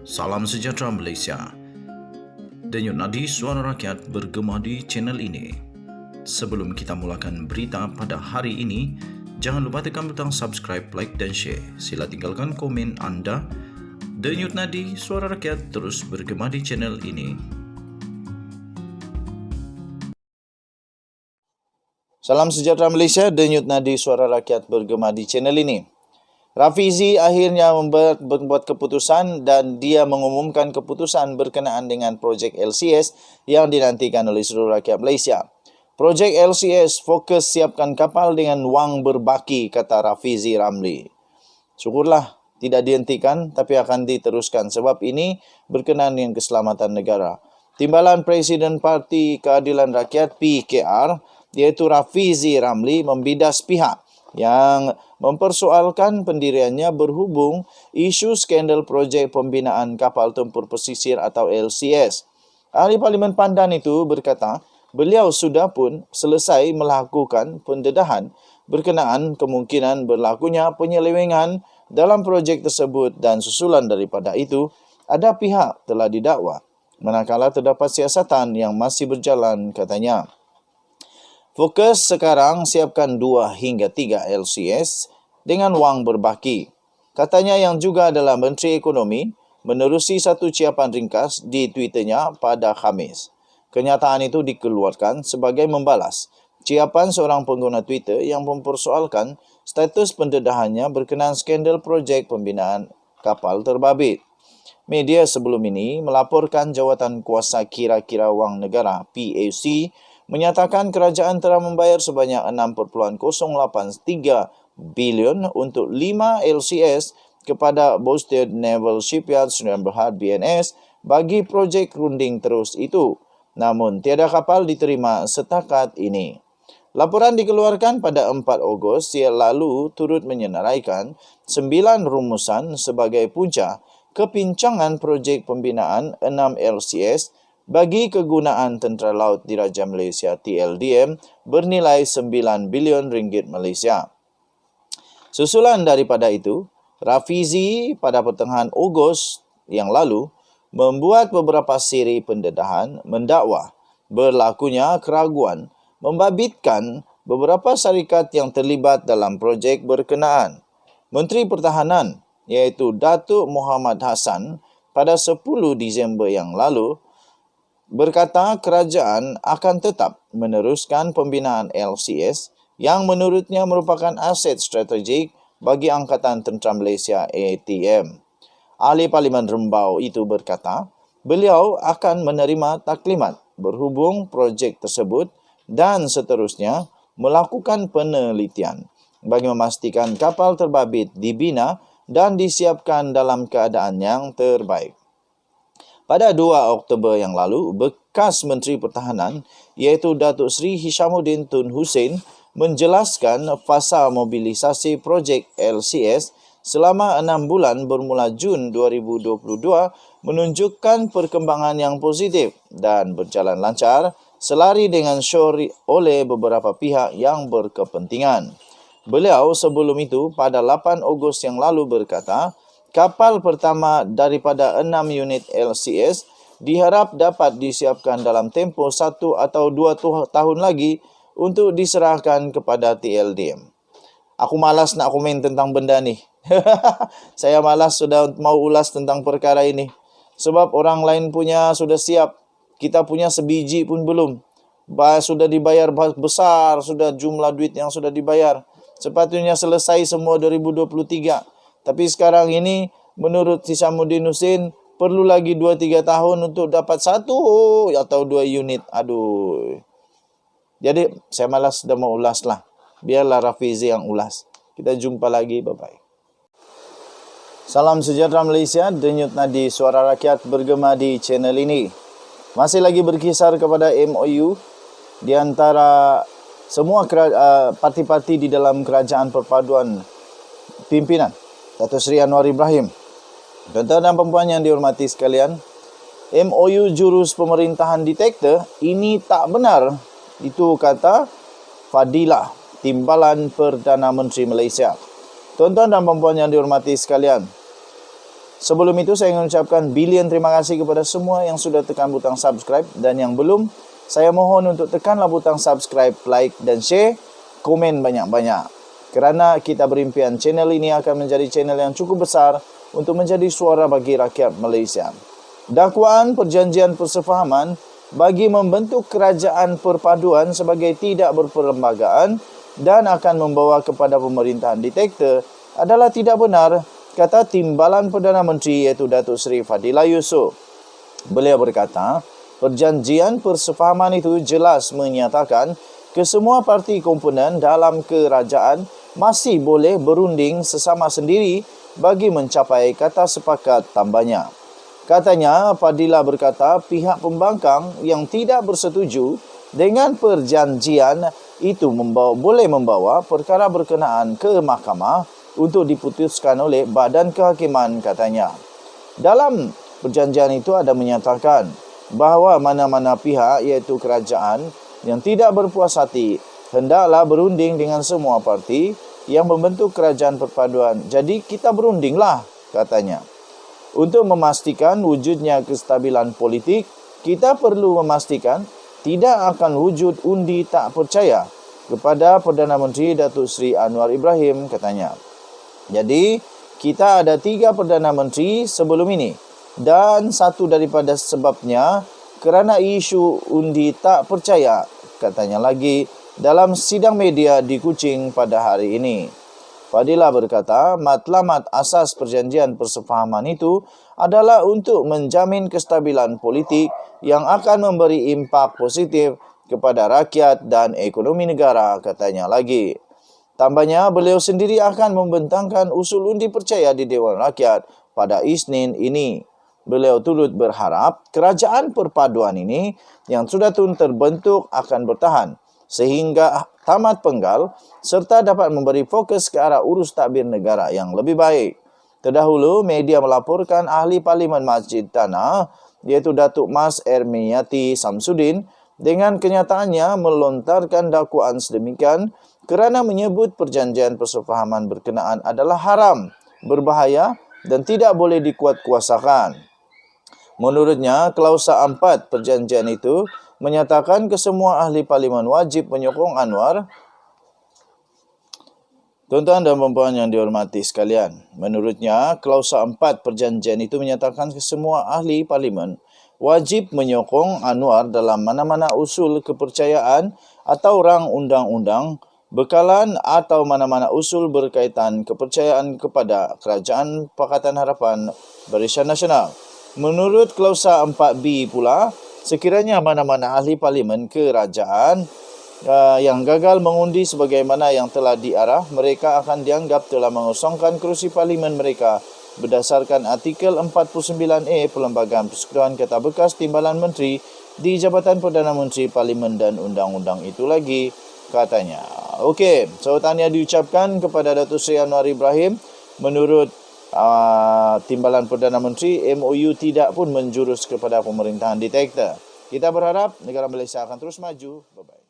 Salam sejahtera Malaysia. Denyut nadi suara rakyat bergema di channel ini. Sebelum kita mulakan berita pada hari ini, jangan lupa tekan butang subscribe, like dan share. Sila tinggalkan komen anda. Denyut nadi suara rakyat terus bergema di channel ini. Salam sejahtera Malaysia, denyut nadi suara rakyat bergema di channel ini. Rafizi akhirnya membuat keputusan dan dia mengumumkan keputusan berkenaan dengan projek LCS yang dinantikan oleh seluruh rakyat Malaysia. Projek LCS fokus siapkan kapal dengan wang berbaki, kata Rafizi Ramli. Syukurlah tidak dihentikan tapi akan diteruskan sebab ini berkenaan dengan keselamatan negara. Timbalan Presiden Parti Keadilan Rakyat PKR iaitu Rafizi Ramli membidas pihak yang mempersoalkan pendiriannya berhubung isu skandal projek pembinaan kapal tempur pesisir atau LCS. Ahli Parlimen Pandan itu berkata, beliau sudah pun selesai melakukan pendedahan berkenaan kemungkinan berlakunya penyelewengan dalam projek tersebut dan susulan daripada itu, ada pihak telah didakwa. Manakala terdapat siasatan yang masih berjalan, katanya. Fokus sekarang siapkan 2 hingga 3 LCS dengan wang berbaki. Katanya yang juga adalah Menteri Ekonomi menerusi satu ciapan ringkas di Twitternya pada Khamis. Kenyataan itu dikeluarkan sebagai membalas ciapan seorang pengguna Twitter yang mempersoalkan status pendedahannya berkenaan skandal projek pembinaan kapal terbabit. Media sebelum ini melaporkan Jawatan Kuasa Kira-kira Wang Negara PAC menyatakan kerajaan telah membayar sebanyak 6.083 bilion untuk 5 LCS kepada Bosted Naval Shipyard Sdn Bhd BNS bagi projek runding terus itu. Namun, tiada kapal diterima setakat ini. Laporan dikeluarkan pada 4 Ogos yang lalu turut menyenaraikan 9 rumusan sebagai punca kepincangan projek pembinaan 6 LCS bagi kegunaan Tentera Laut Diraja Malaysia TLDM bernilai 9 bilion ringgit Malaysia. Susulan daripada itu, Rafizi pada pertengahan Ogos yang lalu membuat beberapa siri pendedahan mendakwa berlakunya keraguan membabitkan beberapa syarikat yang terlibat dalam projek berkenaan. Menteri Pertahanan iaitu Datuk Muhammad Hassan pada 10 Disember yang lalu berkata kerajaan akan tetap meneruskan pembinaan LCS yang menurutnya merupakan aset strategik bagi Angkatan Tentera Malaysia ATM. Ahli Parlimen Rembau itu berkata, beliau akan menerima taklimat berhubung projek tersebut dan seterusnya melakukan penelitian bagi memastikan kapal terbabit dibina dan disiapkan dalam keadaan yang terbaik. Pada 2 Oktober yang lalu, bekas Menteri Pertahanan iaitu Datuk Seri Hishamuddin Tun Hussein menjelaskan fasa mobilisasi projek LCS selama 6 bulan bermula Jun 2022 menunjukkan perkembangan yang positif dan berjalan lancar selari dengan syur oleh beberapa pihak yang berkepentingan. Beliau sebelum itu pada 8 Ogos yang lalu berkata, kapal pertama daripada 6 unit LCS diharap dapat disiapkan dalam tempoh 1 atau 2 tahun lagi untuk diserahkan kepada TLDM. Aku malas nak komen tentang benda ni. Saya malas sudah mau ulas tentang perkara ini. Sebab orang lain punya sudah siap. Kita punya sebiji pun belum. Sudah dibayar besar, sudah jumlah duit yang sudah dibayar. Sepatutnya selesai semua 2023. Tapi sekarang ini, menurut Hishamuddin Hussein, perlu lagi 2-3 tahun untuk dapat 1 atau 2 unit. Aduh. Jadi, saya malas sudah mau ulas lah. Biarlah Rafizi yang ulas. Kita jumpa lagi. Bye-bye. Salam sejahtera Malaysia. Denyut nadi suara rakyat bergema di channel ini. Masih lagi berkisar kepada MOU di antara semua parti-parti di dalam kerajaan perpaduan pimpinan Datuk Seri Anwar Ibrahim. Tuan-tuan dan puan yang dihormati sekalian, MOU jurus pemerintahan diktator ini tak benar. Itu kata Fadilah, Timbalan Perdana Menteri Malaysia. Tuan-tuan dan puan yang dihormati sekalian, Sebelum itu saya ingin ucapkan bilion terima kasih kepada semua yang sudah tekan butang subscribe, dan yang belum, saya mohon untuk tekanlah butang subscribe, like dan share, komen banyak-banyak. Kerana kita berimpian channel ini akan menjadi channel yang cukup besar untuk menjadi suara bagi rakyat Malaysia. Dakwaan perjanjian persefahaman bagi membentuk kerajaan perpaduan sebagai tidak berperlembagaan dan akan membawa kepada pemerintahan diktator adalah tidak benar, kata Timbalan Perdana Menteri iaitu Datuk Seri Fadilah Yusof. Beliau berkata, perjanjian persefahaman itu jelas menyatakan kesemua parti komponen dalam kerajaan masih boleh berunding sesama sendiri bagi mencapai kata sepakat, tambahnya. Katanya, Fadilah berkata pihak pembangkang yang tidak bersetuju dengan perjanjian itu boleh membawa perkara berkenaan ke mahkamah untuk diputuskan oleh Badan Kehakiman, katanya. Dalam perjanjian itu ada menyatakan bahawa mana-mana pihak iaitu kerajaan yang tidak berpuas hati hendaklah berunding dengan semua parti yang membentuk kerajaan perpaduan. Jadi kita berundinglah, katanya. Untuk memastikan wujudnya kestabilan politik, kita perlu memastikan tidak akan wujud undi tak percaya kepada Perdana Menteri Datuk Seri Anwar Ibrahim, katanya. Jadi, kita ada 3 Perdana Menteri sebelum ini. Dan satu daripada sebabnya kerana isu undi tak percaya, katanya lagi dalam sidang media di Kuching pada hari ini. Fadilah berkata, matlamat asas perjanjian persefahaman itu adalah untuk menjamin kestabilan politik yang akan memberi impak positif kepada rakyat dan ekonomi negara, katanya lagi. Tambahnya, beliau sendiri akan membentangkan usul undi percaya di Dewan Rakyat pada Isnin ini. Beliau turut berharap kerajaan perpaduan ini yang sudah terbentuk akan bertahan sehingga tamat penggal serta dapat memberi fokus ke arah urus tadbir negara yang lebih baik. Terdahulu, media melaporkan ahli Parlimen Masjid Tanah iaitu Datuk Mas Ermiyati Samsudin dengan kenyataannya melontarkan dakwaan sedemikian kerana menyebut perjanjian persefahaman berkenaan adalah haram, berbahaya dan tidak boleh dikuatkuasakan. Menurutnya, klausa 4 perjanjian itu menyatakan kesemua ahli parlimen wajib menyokong Anwar. Tuan-tuan dan puan-puan yang dihormati sekalian, menurutnya, klausa 4 perjanjian itu menyatakan kesemua ahli parlimen wajib menyokong Anwar dalam mana-mana usul kepercayaan atau rang undang-undang, bekalan atau mana-mana usul berkaitan kepercayaan kepada Kerajaan Pakatan Harapan Barisan Nasional. Menurut klausa 4B pula, sekiranya mana-mana ahli parlimen kerajaan yang gagal mengundi sebagaimana yang telah diarah, mereka akan dianggap telah mengosongkan kerusi parlimen mereka berdasarkan artikel 49A Perlembagaan Persekutuan Kata Bekas Timbalan Menteri di Jabatan Perdana Menteri Parlimen dan undang-undang itu lagi, katanya. Okey, so tahniah diucapkan kepada Datuk Seri Anwar Ibrahim. Menurut Timbalan Perdana Menteri, MOU tidak pun menjurus kepada pemerintahan diktator. Kita berharap negara Malaysia akan terus maju. Bye-bye.